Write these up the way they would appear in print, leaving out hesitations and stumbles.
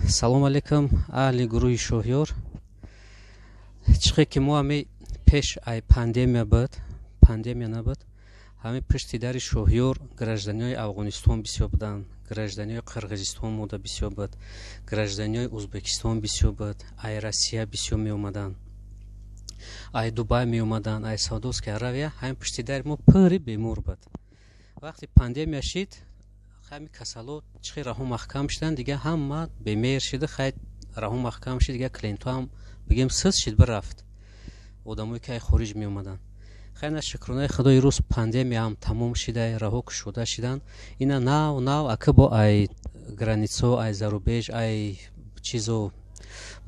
Салом алейкум, аҳли гурӯҳи Шоҳёр. Чиқе ки мо ҳами пеш ай пандемия набуд, ҳами пишти дари Шоҳёр гражданиҳои Афғонистон бисёр буданд, гражданиҳои Қирғизистон мода бисёр буд, гражданиҳои Узбекистон бисёр буд, ай Россия бисёр меомаданд, ай Дубай меомаданд, ай Саудовская Аравия. Ҳами пишти дари мо пури бемор буд. Вақти пандемия шид, ҳами касало чихи раҳо маҳкам шиданд, дига ҳама бемер шида, хай раҳо маҳкам шид, дига клиентҳо ҳам бигем сиз шид бирафт. Одамое ки ай хориҷ меомаданд. Хай на шукронаи Худои рӯз пандемия ҳам тамом шида, раҳо кушода шиданд. Ина нав ака бо ай границо, ай зарубеж, ай чизо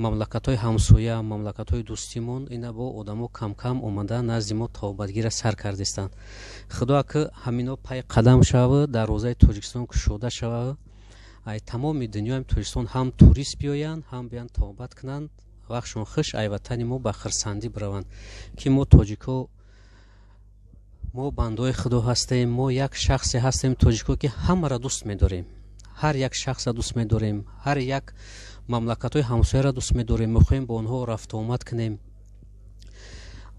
мамлакатҳои ҳамсоя, мамлакатҳои дӯстимон, ина бо одамо кам-кам омада назди мо тавобатгира сар кардистанд. Худо ака ҳамино пай қадам шава, дарвозаи Тоҷикистон кушода шава, ай тамоми дунёи Тоҷикистон ҳам турист биёянд, ҳам биёянд тавобат кунанд, вақтшон хуш ай ватани мо ба хирсандӣ бираванд, ки мо тоҷико мо бандои Худо ҳастем, мо як шахсе ҳастем тоҷико ки ҳамаро дӯст медорем, ҳар як шахсро дӯст медорем, ҳар як мамлакатҳои ҳамсояро дӯст медорем, мехоҳем бо онҳо рафту омад кунем.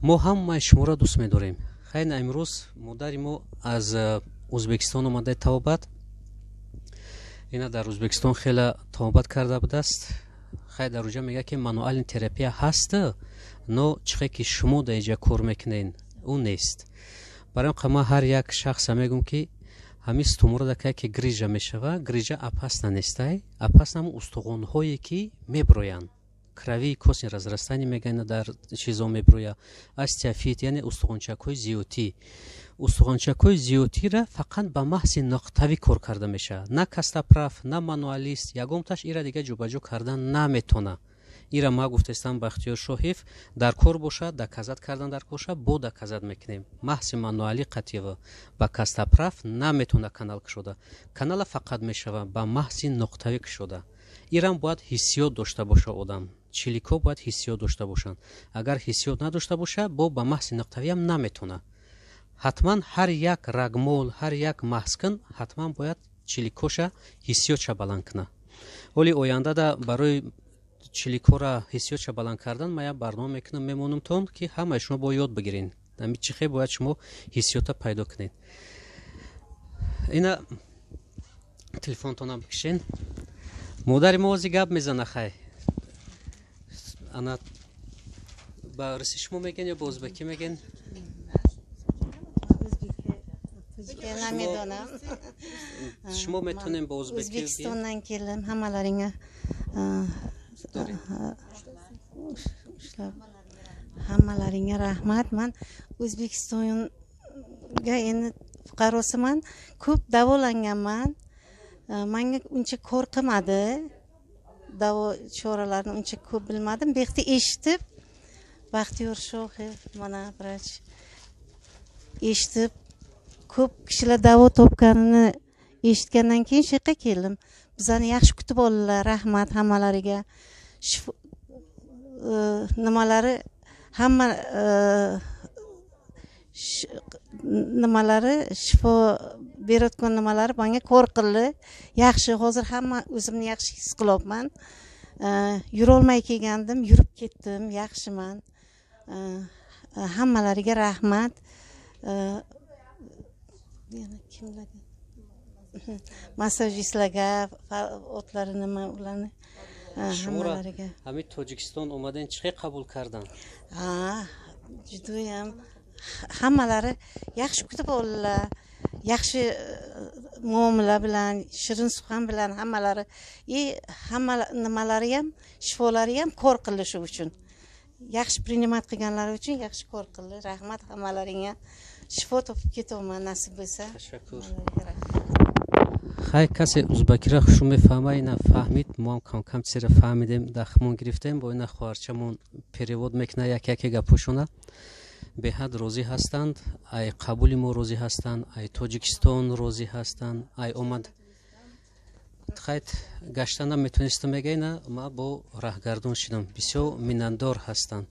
Мо ҳамаи шуморо дӯст медорем. Хайна имрӯз модари мо аз Узбекистон омадаи тавобат. Ина дар Узбекистон хеле тавобат карда будааст. Хай дар уҷа мега ки мануалин терапия ҳаст, но чихе ки шумо дар иҷа кор мекунен, он нест. Барои қама ҳар як шахса мегум ки ҳами стумора дака ки грижа мешава, грижа апасна нестай, апасна ҳамун устухонҳое ки меброянд. Кравии косни разрастани мегана дар чизо меброя, остеофит, яъне устухончакҳои зиётӣ. Устухончакҳои зиётира фақат ба маҳзи нуқтавӣ кор карда мешавад. На кастаправ, на мануалист, ягонташ ира дига ҷубаҷӯ кардан наметона. Ира ма гуфтастам ба Ихтиёр Шоҳев, дар кор бошад, доказат кардан дар кор бошад, бо доказат мекунем. Маҳзи мануалӣ қатъива ба кастаправ наметона канал кушода. Канала фақат мешава ба маҳзи нуқтавӣ кушода. Ирам бояд ҳиссиёт дошта боша одам. Чиликҳо бояд ҳиссиёт дошта бошанд. Агар ҳиссиёт надошта боша, бо ба маҳзи нуқтавӣ ҳам наметона. ҳатман ҳар як рагмол, ҳар як маҳскин ҳатман бояд чиликҳоша ҳиссиётша баланд куна. Оли ояндада барои чиликҳора ҳиссиётша баланд кардан ман як барнома мекунам, мемонамтон ки ҳамаи шумо бо ёд бигирин. Ҳами чихе бояд шумо ҳиссиёта пайдо кунед. Ина телефонтонам бикишен. Модари мо ози гап мезана хай. Ана ба рӯси шумо мегин ё ба ӯзбекӣ мегин? Намедонам. Шумо метонем ба ӯзбекӣ бигин? Ӯзбекистондан келдим. Ҳамаларинга ҳамаларинга раҳмат. Ман Ӯзбекистонга эndi фуқаросиман. Ko'p davolanganman. Manga uncha kor qilmadi. Davo choralarini uncha ko'p bilmadim. Bexti eshitib, Baxtiyor Shohev mana vrach eshitib, ko'p kishilar davo topganini eshitgandan keyin shu yerga keldim. Bizani yaxshi kutib oldilar. Rahmat hammalariga. Nimalari hamma nimalari shifo berayotgan nimalari menga kor qildi. Yaxshi, hozir hamma o'zimni yaxshi his qilyapman. Yurolmay kelgandim, yurib ketdim, yaxshiman. Hammalariga rahmat. Yana kimlarga? Massajistlarga, otlari nima ularni hammalariga. Ҳами Тоҷикистон омаден чихе қабул кардан? Judayam hammalari yaxshi kutib oldilar. Yaxshi muomala bilan, shirin suxan bilan hammalari, hamma nimalari ham, shifolari ham kor qildi shu uchun. Yaxshi prinemat qilganlari uchun yaxshi kor qildi. Rahmat hammalaringga. Shifo topib ketaman nasib bo'lsa. Tashakkur. Хай касе узбакира хушу мефаҳма, ина фаҳмид, мо ҳам кам чизеро фаҳмидем, дахмон гирифтем, бо ина хоҳарчамон перевод мекуна, як-яке гапошона беҳад розӣ ҳастанд, ай қабули мо розӣ ҳастанд, ай Тоҷикистон розӣ ҳастанд, ай омад. Хайт гаштана метонистам мега, ина ма бо раҳгардон шидам, бисёр миннатдор ҳастанд.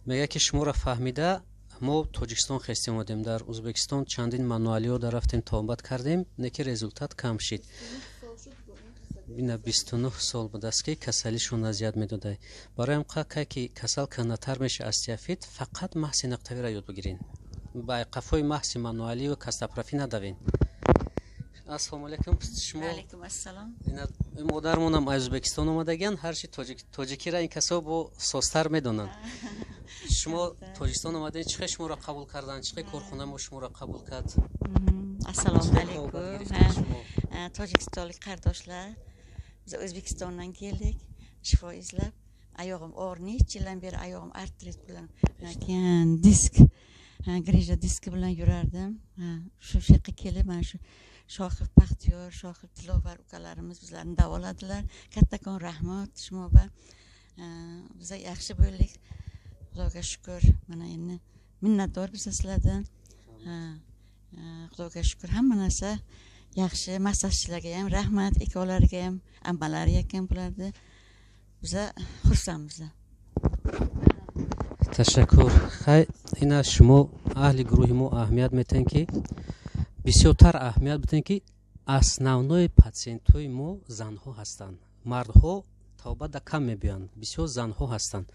Мега ки шуморо фаҳмида ما تاجیکستان خواستیم اومدیم، در ازبکستان چندین منوالیو در رفتیم تامبات کردیم، نکی رزولتات کم شد. بینا 29 سال بود است که کسلیشون اذیت میداده. برای همقدر که کسل کنتر میشه استیافید، فقط محض نقطه‌ای را یاد بگیرین. با قفای محض منوالی و کستاپرافی ندارین. السلام علیکم. شما علیکم السلام. این مادرمونم از ازبکستان اومدگن، هر چی تاجیکی را این کسا با سوستر میدونن. شما تاجیکستان اومدین، چه شما را قبول کردن، چه کارخانه ما شما را قبول کرد؟ Assalomu alaykum. Tojikistonlik qardoshlar, biz O'zbekistondan keldik. Shifo izlab, oyog'im og'ir, necha yildan beri oyog'im artrit bilan, keyin disk, grija diski bilan yurardim. Shu yoqqa kelib, mana shu Shohib Baxtiyor, Shohib Dilovar ukalarimiz bizlarni davoladilar. Kattakon rahmat shimoba. Biz yaxshi bo'ldik. Xudoga shukr. Mana endi minnatdormiz sizlardan. Xudoga shukr, hamma narsa yaxshi. Massajchilarga ham rahmat, ikkovlariga ham, ammalariga ham bularni biza xursandmiz. Tashakkur. Xay, ina shimo ahli guruhi mo ahamiyat metan ki бисёртар аҳамият бидем ки основной патсиентҳои мо занҳо ҳастанд. Мардҳо тавбада кам мебиёнд, бисёр занҳо ҳастанд.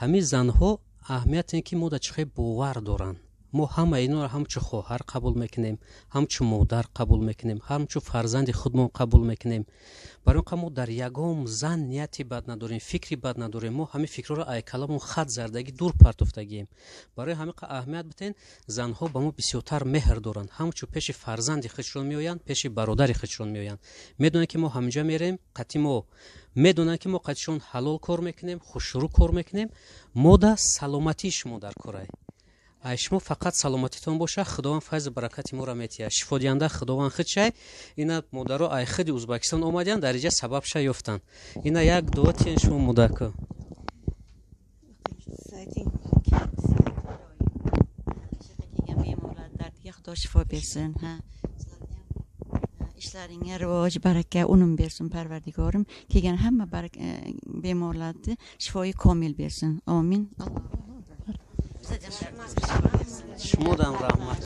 Ҳамин занҳо аҳамияте ки мо да чихе бовар доранд. мо ҳама инора ҳамчу хоҳар қабул мекунем, ҳамчу модар қабул мекунем, ҳамчу фарзанди худмон қабул мекунем. барои ин мо дар ягон зан нияти бад надорем, фикри бад надорем. мо ҳамин фикрҳоро айкаламон хат зардаги дур партофтагием. барои ҳамин аҳамият битен, занҳо ба мо бисёртар меҳр доранд, ҳамчу пеши фарзанди худшон меоянд, пеши бародари худшон меоянд. Медонанд ки мо ҳамҷа мерем, қати мо медонанд ки мо қатишон ҳалол кор мекунем, хушрӯ кор мекунем. мо да саломатии шумо дар корай. ай шумо фақат саломатитон боша, худованд файзу баракати моро метиҳад. шифодиҳанда худованд худ шай. ина модаро ай худи Узбекистон омаданд, дар инҷа сабаб ша ёфтанд. ина як дуо тиен шумо мудаку. Xudo shifo bersin. Ishlaringga rivoj, baraka, unum bersin Parvardigorim. Kelgan hamma bemorlarni shifoyi komil bersin. Amin. شما دم رحمت